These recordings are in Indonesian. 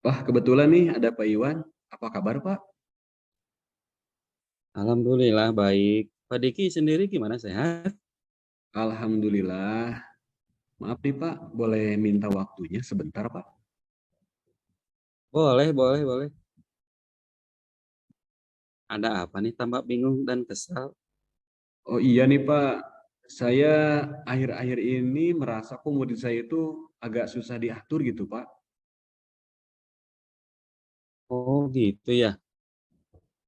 Wah, kebetulan nih ada Pak Iwan. Apa kabar, Pak? Alhamdulillah baik. Pak Diki sendiri gimana, sehat? Alhamdulillah. Maaf nih, Pak. Boleh minta waktunya sebentar, Pak? Boleh, boleh, boleh. Ada apa nih tampak bingung dan kesal? Oh iya nih, Pak. Saya akhir-akhir ini merasa kok murid saya itu agak susah diatur gitu, Pak. Oh gitu ya,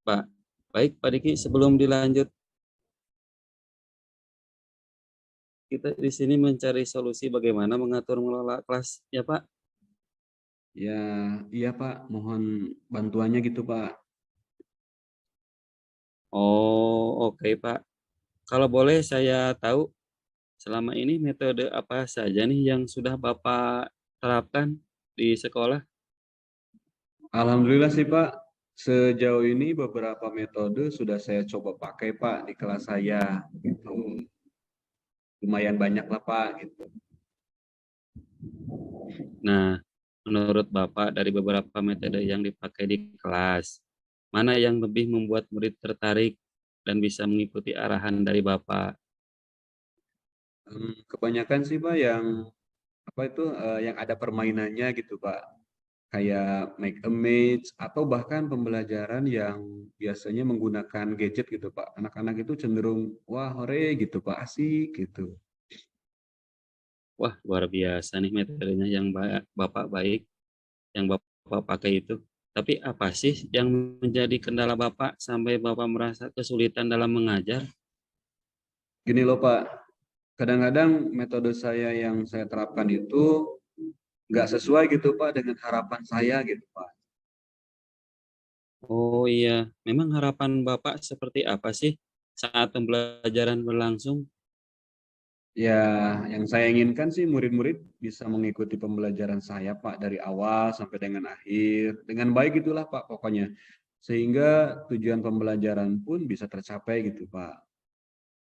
Pak. Baik, Pak Diki, sebelum dilanjut, kita di sini mencari solusi bagaimana mengatur mengelola kelas, ya Pak? Ya, iya, Pak. Mohon bantuannya gitu, Pak. Oh, oke, Pak. Kalau boleh saya tahu, selama ini metode apa saja nih yang sudah Bapak terapkan di sekolah? Alhamdulillah sih, Pak. Sejauh ini beberapa metode sudah saya coba pakai, Pak, di kelas saya. Gitu. Lumayan banyak lah, Pak. Gitu. Nah, menurut Bapak dari beberapa metode yang dipakai di kelas, mana yang lebih membuat murid tertarik dan bisa mengikuti arahan dari Bapak? Kebanyakan sih, Pak, yang apa itu yang ada permainannya gitu Pak, kayak make a match atau bahkan pembelajaran yang biasanya menggunakan gadget gitu Pak. Anak-anak itu cenderung wah hore gitu Pak, asik gitu. Wah, luar biasa nih metodenya yang Bapak baik, yang Bapak pakai itu. Tapi apa sih yang menjadi kendala Bapak sampai Bapak merasa kesulitan dalam mengajar? Gini loh Pak, kadang-kadang metode saya yang saya terapkan itu nggak sesuai gitu Pak dengan harapan saya gitu Pak. Oh iya, memang harapan Bapak seperti apa sih saat pembelajaran berlangsung? Ya, yang saya inginkan sih murid-murid bisa mengikuti pembelajaran saya Pak dari awal sampai dengan akhir dengan baik itulah Pak pokoknya. Sehingga tujuan pembelajaran pun bisa tercapai gitu Pak.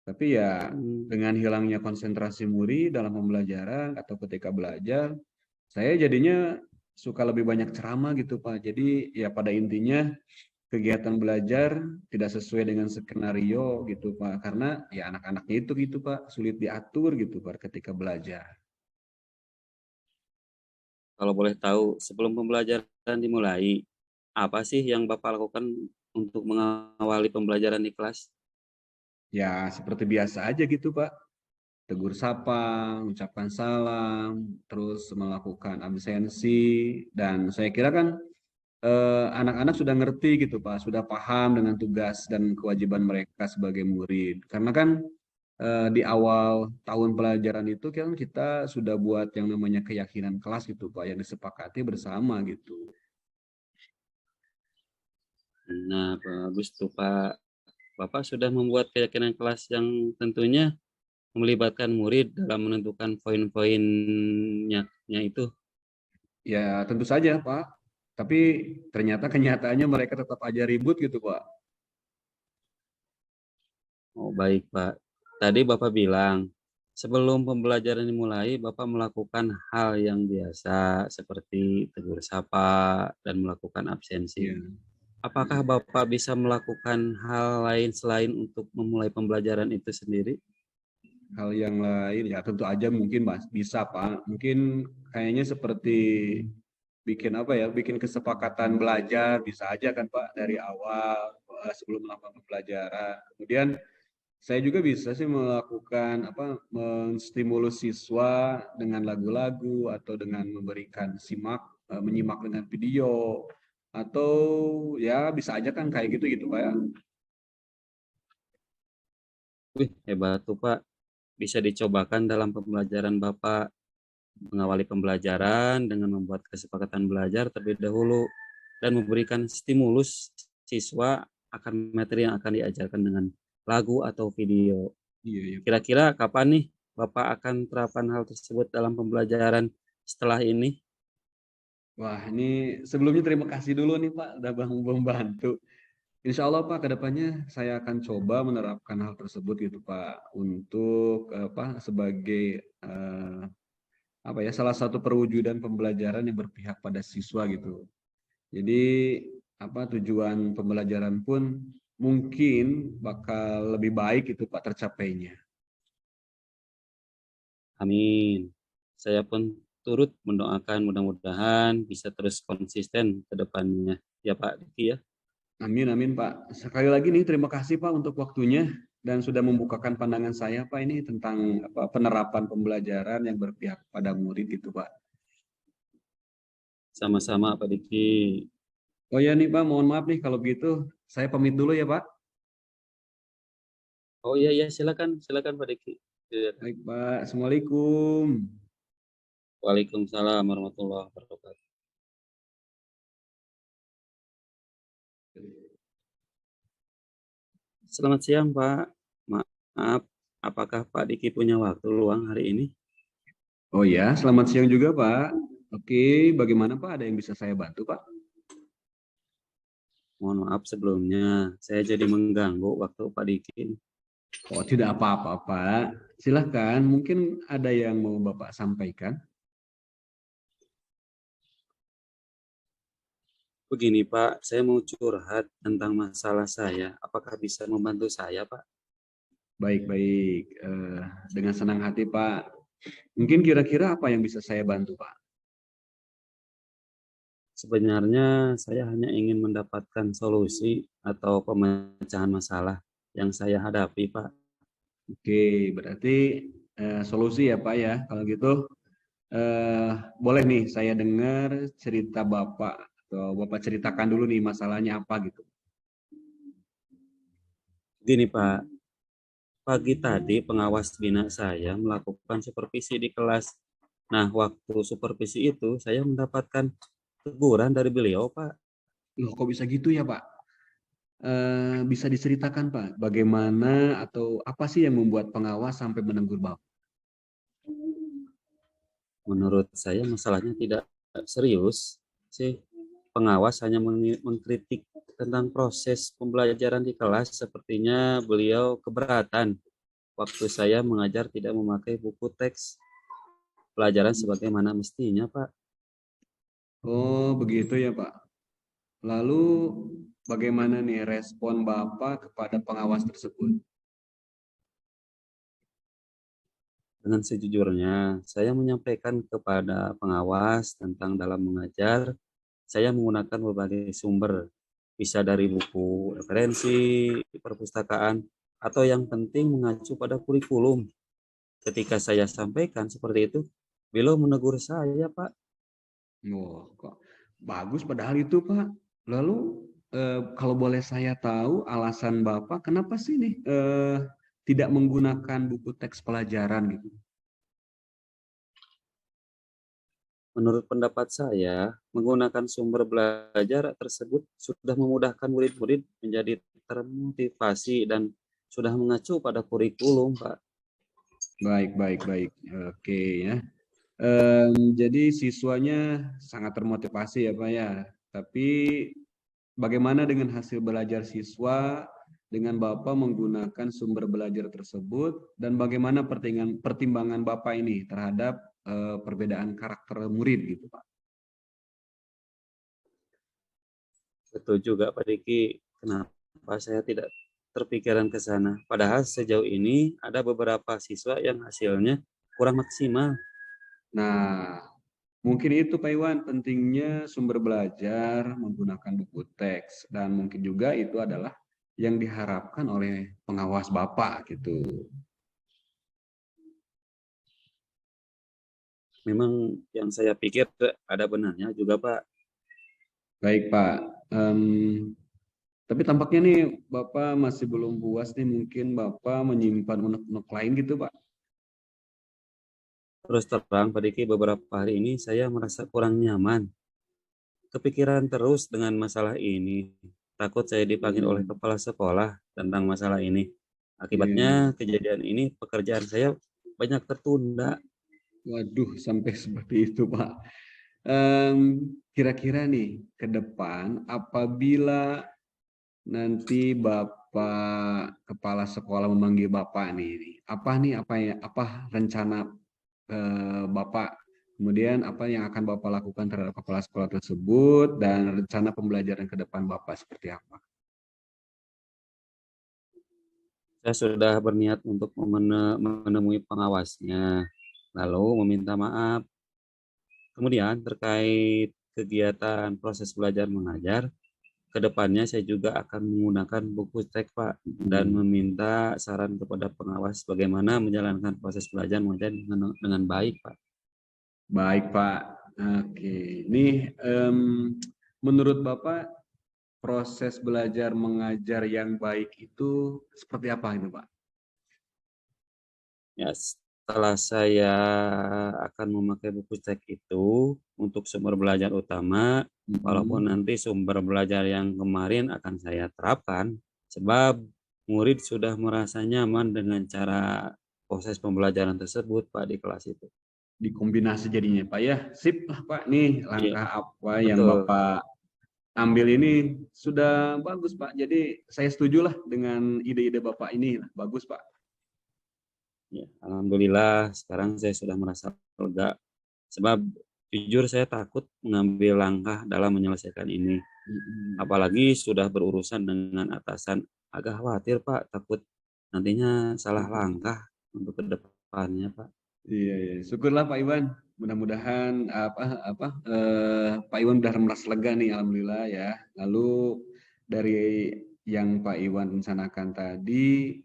Tapi ya Hmm, dengan hilangnya konsentrasi murid dalam pembelajaran atau ketika belajar, saya jadinya suka lebih banyak ceramah gitu Pak. Jadi ya pada intinya kegiatan belajar tidak sesuai dengan skenario gitu Pak. Karena ya anak-anaknya itu gitu Pak, sulit diatur gitu Pak ketika belajar. Kalau boleh tahu, sebelum pembelajaran dimulai, apa sih yang Bapak lakukan untuk mengawali pembelajaran di kelas? Ya seperti biasa aja gitu Pak. Tegur sapa, ucapkan salam, terus melakukan absensi, dan saya kira kan anak-anak sudah ngerti gitu Pak, sudah paham dengan tugas dan kewajiban mereka sebagai murid. Karena kan di awal tahun pelajaran itu kan kita sudah buat yang namanya keyakinan kelas gitu Pak, yang disepakati bersama gitu. Nah, bagus tuh Pak. Bapak sudah membuat keyakinan kelas yang tentunya melibatkan murid dalam menentukan poin-poinnya itu. Ya tentu saja Pak, tapi ternyata kenyataannya mereka tetap aja ribut gitu Pak. Oh, baik Pak. Tadi Bapak bilang, sebelum pembelajaran dimulai, Bapak melakukan hal yang biasa seperti tegur sapa dan melakukan absensi. Ya. Apakah Bapak bisa melakukan hal lain selain untuk memulai pembelajaran itu sendiri? Hal yang lain ya tentu aja mungkin Mas bisa Pak. Mungkin kayaknya seperti bikin apa ya, bikin kesepakatan belajar bisa aja kan Pak dari awal sebelum melakukan pembelajaran. Kemudian saya juga bisa sih melakukan apa menstimulus siswa dengan lagu-lagu atau dengan memberikan menyimak dengan video atau ya bisa aja kan kayak gitu gitu Pak ya. Wih, hebat tuh Pak. Bisa dicobakan dalam pembelajaran Bapak mengawali pembelajaran dengan membuat kesepakatan belajar terlebih dahulu dan memberikan stimulus siswa akan materi yang akan diajarkan dengan lagu atau video. Iya iya Pak. Kira-kira kapan nih Bapak akan terapkan hal tersebut dalam pembelajaran setelah ini? Wah, ini sebelumnya terima kasih dulu nih Pak, udah membantu. Insya Allah Pak, kedepannya saya akan coba menerapkan hal tersebut gitu Pak, untuk apa sebagai apa ya salah satu perwujudan pembelajaran yang berpihak pada siswa gitu. Jadi tujuan pembelajaran pun mungkin bakal lebih baik itu Pak tercapainya. Amin. Saya pun turut mendoakan mudah-mudahan bisa terus konsisten ke depannya. Ya Pak Diki ya. Amin, amin Pak. Sekali lagi nih terima kasih Pak untuk waktunya dan sudah membukakan pandangan saya Pak ini tentang penerapan pembelajaran yang berpihak pada murid gitu Pak. Sama-sama Pak Diki. Oh ya nih Pak, mohon maaf nih kalau begitu saya pamit dulu ya Pak. Oh iya iya silakan silakan Pak Diki. Silakan. Baik Pak, Assalamualaikum. Waalaikumsalam warahmatullahi wabarakatuh. Selamat siang Pak. Maaf, apakah Pak Diki punya waktu luang hari ini? Oh ya, selamat siang juga Pak. Oke, bagaimana Pak? Ada yang bisa saya bantu Pak? Mohon maaf sebelumnya, saya jadi mengganggu waktu Pak Diki. Oh tidak apa-apa Pak. Silahkan, mungkin ada yang mau Bapak sampaikan. Begini Pak, saya mau curhat tentang masalah saya. Apakah bisa membantu saya Pak? Baik-baik, dengan senang hati Pak. Mungkin kira-kira apa yang bisa saya bantu Pak? Sebenarnya saya hanya ingin mendapatkan solusi atau pemecahan masalah yang saya hadapi Pak. Oke, berarti solusi ya Pak ya. Kalau gitu, eh, boleh nih saya dengar cerita Bapak atau Bapak ceritakan dulu nih masalahnya apa gitu. Gini Pak, pagi tadi pengawas bina saya melakukan supervisi di kelas. Nah, waktu supervisi itu saya mendapatkan teguran dari beliau Pak. Loh, kok bisa gitu ya Pak? Bisa diceritakan Pak, bagaimana atau apa sih yang membuat pengawas sampai menegur Bapak? Menurut saya masalahnya tidak serius sih. Pengawas hanya mengkritik tentang proses pembelajaran di kelas. Sepertinya beliau keberatan waktu saya mengajar tidak memakai buku teks pelajaran sebagaimana mestinya, Pak. Oh, begitu ya Pak. Lalu bagaimana nih respon Bapak kepada pengawas tersebut? Dengan sejujurnya, saya menyampaikan kepada pengawas tentang dalam mengajar, saya menggunakan berbagai sumber, bisa dari buku referensi, perpustakaan, atau yang penting mengacu pada kurikulum. Ketika saya sampaikan seperti itu, beliau menegur saya, Pak. Oh, kok bagus padahal itu Pak. Lalu kalau boleh saya tahu alasan Bapak kenapa sih nih tidak menggunakan buku teks pelajaran gitu? Menurut pendapat saya, menggunakan sumber belajar tersebut sudah memudahkan murid-murid menjadi termotivasi dan sudah mengacu pada kurikulum, Pak. Baik, baik, baik. Oke ya. Jadi siswanya sangat termotivasi ya Pak ya. Tapi bagaimana dengan hasil belajar siswa dengan Bapak menggunakan sumber belajar tersebut dan bagaimana pertimbangan Bapak ini terhadap perbedaan karakter murid gitu Pak? Betul juga, Pak Diki. Kenapa saya tidak terpikiran ke sana? Padahal sejauh ini ada beberapa siswa yang hasilnya kurang maksimal. Nah, mungkin itu Pak Iwan pentingnya sumber belajar menggunakan buku teks dan mungkin juga itu adalah yang diharapkan oleh pengawas Bapak gitu. Memang yang saya pikir ada benarnya juga, Pak. Baik Pak. Em, Tapi tampaknya nih Bapak masih belum puas nih, mungkin Bapak menyimpan unek-unek lain gitu Pak. Terus terang, Pak Diki, beberapa hari ini saya merasa kurang nyaman. Kepikiran terus dengan masalah ini. Takut saya dipanggil oleh Hmm, kepala sekolah tentang masalah ini. iya, Akibatnya iya. kejadian ini pekerjaan saya banyak tertunda. Waduh, sampai seperti itu Pak. Kira-kira nih ke depan apabila nanti Bapak kepala sekolah memanggil Bapak nih, apa nih apa ya apa rencana Bapak Kemudian apa yang akan Bapak lakukan terhadap kepala sekolah tersebut dan rencana pembelajaran ke depan Bapak seperti apa? Saya sudah berniat untuk menemui pengawasnya, lalu meminta maaf. Kemudian terkait kegiatan proses belajar mengajar, kedepannya saya juga akan menggunakan buku teks Pak dan meminta saran kepada pengawas bagaimana menjalankan proses belajar mengajar dengan baik Pak. Baik Pak. Oke, ini menurut Bapak proses belajar mengajar yang baik itu seperti apa itu Pak? Ya, setelah saya akan memakai buku teks itu untuk sumber belajar utama, walaupun nanti sumber belajar yang kemarin akan saya terapkan, sebab murid sudah merasa nyaman dengan cara proses pembelajaran tersebut Pak di kelas itu. Dikombinasi jadinya Pak ya. Sip lah Pak, nih Iya, langkah apa yang betul. Bapak ambil ini sudah bagus Pak. Jadi saya setujulah dengan ide-ide Bapak ini. Bagus Pak. Ya, alhamdulillah sekarang saya sudah merasa lega. Sebab jujur saya takut mengambil langkah dalam menyelesaikan ini. Apalagi sudah berurusan dengan atasan. Agak khawatir Pak, takut nantinya salah langkah untuk ke depannya Pak. Iya, iya. Syukurlah Pak Iwan. Mudah-mudahan Pak Iwan udah merasa lega nih, alhamdulillah ya. Lalu dari yang Pak Iwan rencanakan tadi,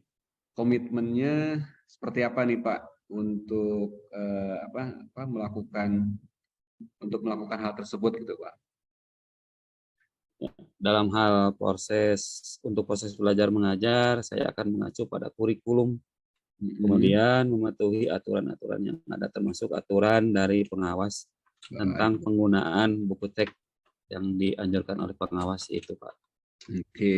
komitmennya seperti apa nih Pak untuk melakukan hal tersebut gitu Pak? Dalam hal untuk proses belajar mengajar, saya akan mengacu pada kurikulum, kemudian mematuhi aturan-aturan yang ada termasuk aturan dari pengawas tentang Baik. penggunaan buku teks yang dianjurkan oleh pengawas itu Pak. Oke.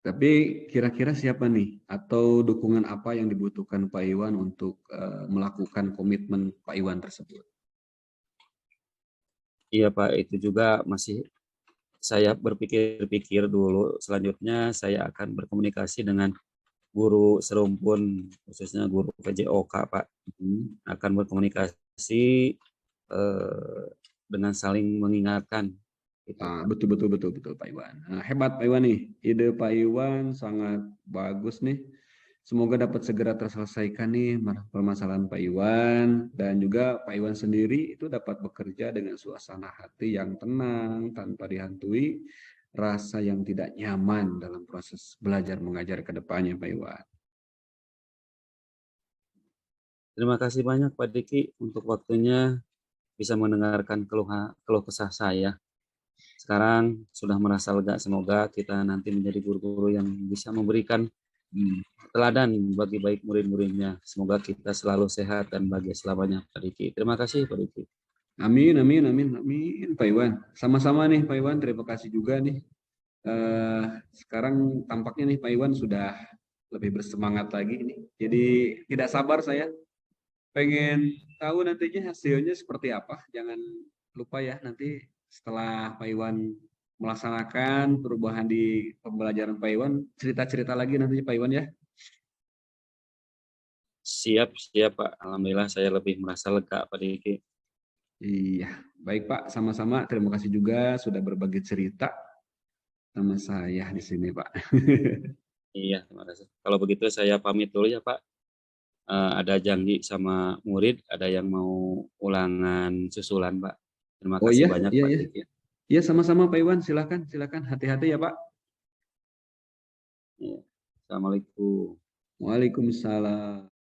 Tapi kira-kira siapa nih atau dukungan apa yang dibutuhkan Pak Iwan untuk melakukan komitmen Pak Iwan tersebut? Iya Pak, itu juga masih saya berpikir-pikir dulu. Selanjutnya saya akan berkomunikasi dengan guru serumpun, khususnya guru PJOK Pak. Akan berkomunikasi dengan saling mengingatkan. Itu Pak. Betul Pak Iwan. Hebat Pak Iwan nih. Ide Pak Iwan sangat bagus nih. Semoga dapat segera terselesaikan nih permasalahan Pak Iwan dan juga Pak Iwan sendiri itu dapat bekerja dengan suasana hati yang tenang tanpa dihantui rasa yang tidak nyaman dalam proses belajar mengajar ke depannya Pak Iwan. Terima kasih banyak Pak Diki untuk waktunya bisa mendengarkan keluh kesah saya. Sekarang sudah merasa lega, semoga kita nanti menjadi guru-guru yang bisa memberikan teladan bagi baik murid-muridnya. Semoga kita selalu sehat dan bahagia selamanya Pak Diki. Terima kasih Pak Diki. Amin, amin, amin, amin Pak Iwan. Sama-sama nih Pak Iwan, terima kasih juga nih. Sekarang tampaknya nih Pak Iwan sudah lebih bersemangat lagi nih. Jadi tidak sabar saya pengen tahu nantinya hasilnya seperti apa. Jangan lupa ya nanti setelah Pak Iwan melaksanakan perubahan di pembelajaran Pak Iwan, cerita-cerita lagi nantinya Pak Iwan ya. Siap, siap Pak. Alhamdulillah saya lebih merasa lega Pak Diki. Iya, baik Pak, sama-sama. Terima kasih juga sudah berbagi cerita sama saya di sini Pak. Iya, terima kasih. Kalau begitu saya pamit dulu ya Pak. Ada janji sama murid, ada yang mau ulangan susulan Pak. Terima Oh kasih iya, banyak iya, Pak iya. Diki. Iya, sama-sama Pak Iwan. Silakan, silakan. Hati-hati ya Pak. Iya. Assalamualaikum. Waalaikumsalam.